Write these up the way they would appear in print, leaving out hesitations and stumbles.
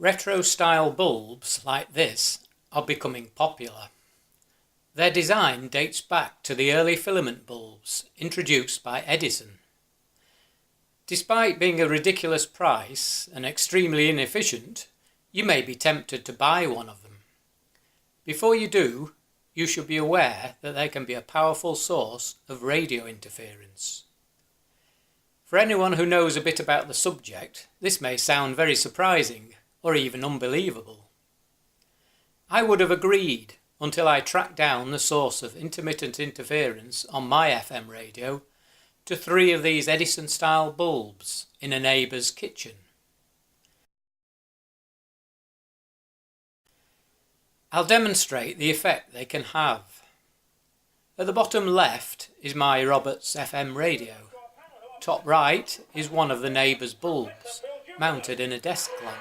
Retro-style bulbs like this are becoming popular. Their design dates back to the early filament bulbs introduced by Edison. Despite being a ridiculous price and extremely inefficient, you may be tempted to buy one of them. Before you do, you should be aware that they can be a powerful source of radio interference. For anyone who knows a bit about the subject, this may sound very surprising or even unbelievable. I would have agreed until I tracked down the source of intermittent interference on my FM radio to 3 of these Edison-style bulbs in a neighbour's kitchen. I'll demonstrate the effect they can have. At the bottom left is my Roberts FM radio. Top right is one of the neighbour's bulbs, mounted in a desk lamp.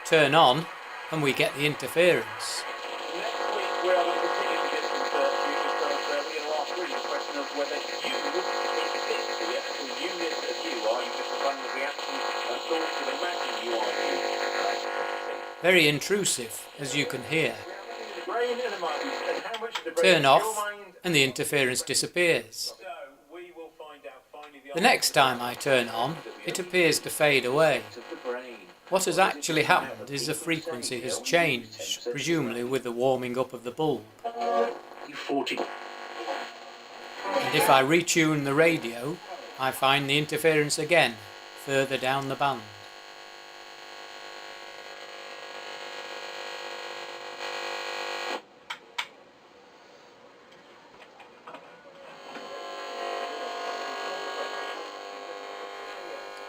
Turn on and we get the interference. Next week we are going to continue the distance search because we're going to ask really the question of whether you exist, the actual unit of you. Are you just a run of reaction source to imagine you are you? Very intrusive, as you can hear. The brain and the mind, and how much of the brain Turn is your off mind? and the interference disappears. So we will find out finally The next time I turn on, it appears to fade away. What has actually happened is the frequency has changed, presumably with the warming up of the bulb. And if I retune the radio, I find the interference again, further down the band.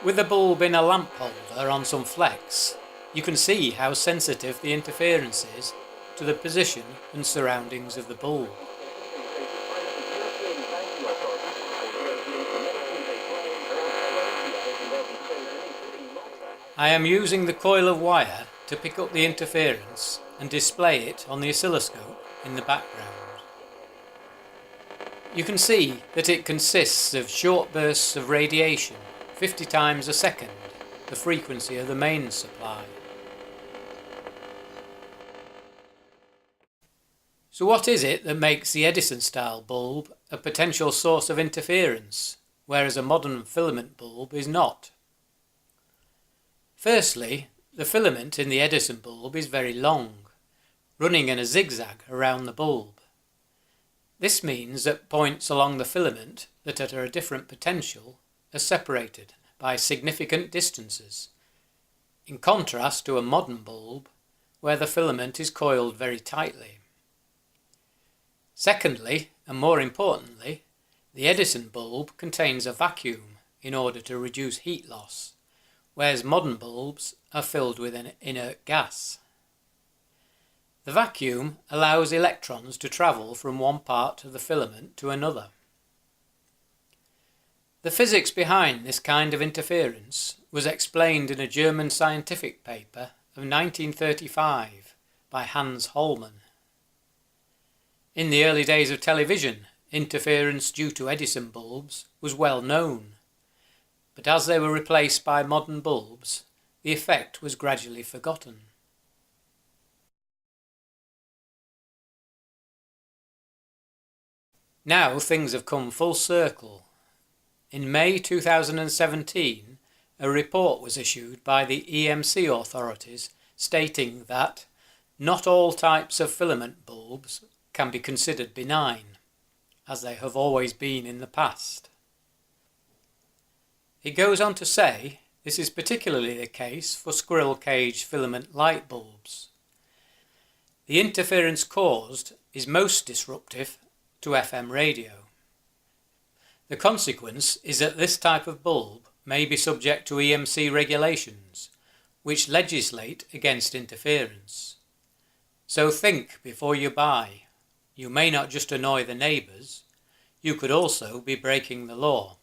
With the bulb in a lamp holder on some flex, you can see how sensitive the interference is to the position and surroundings of the bulb. I am using the coil of wire to pick up the interference and display it on the oscilloscope in the background. You can see that it consists of short bursts of radiation, 50 times a second, the frequency of the mains supply. So what is it that makes the Edison-style bulb a potential source of interference, whereas a modern filament bulb is not? Firstly, the filament in the Edison bulb is very long, running in a zigzag around the bulb. This means that points along the filament that are at a different potential are separated by significant distances, in contrast to a modern bulb where the filament is coiled very tightly. Secondly, and more importantly, the Edison bulb contains a vacuum in order to reduce heat loss, whereas modern bulbs are filled with an inert gas. The vacuum allows electrons to travel from one part of the filament to another. The physics behind this kind of interference was explained in a German scientific paper of 1935 by Hans Hollmann. In the early days of television, interference due to Edison bulbs was well known, but as they were replaced by modern bulbs, the effect was gradually forgotten. Now things have come full circle. In May 2017, a report was issued by the EMC authorities stating that not all types of filament bulbs can be considered benign, as they have always been in the past. It goes on to say this is particularly the case for squirrel cage filament light bulbs. The interference caused is most disruptive to FM radio. The consequence is that this type of bulb may be subject to EMC regulations, which legislate against interference. So think before you buy. You may not just annoy the neighbours, you could also be breaking the law.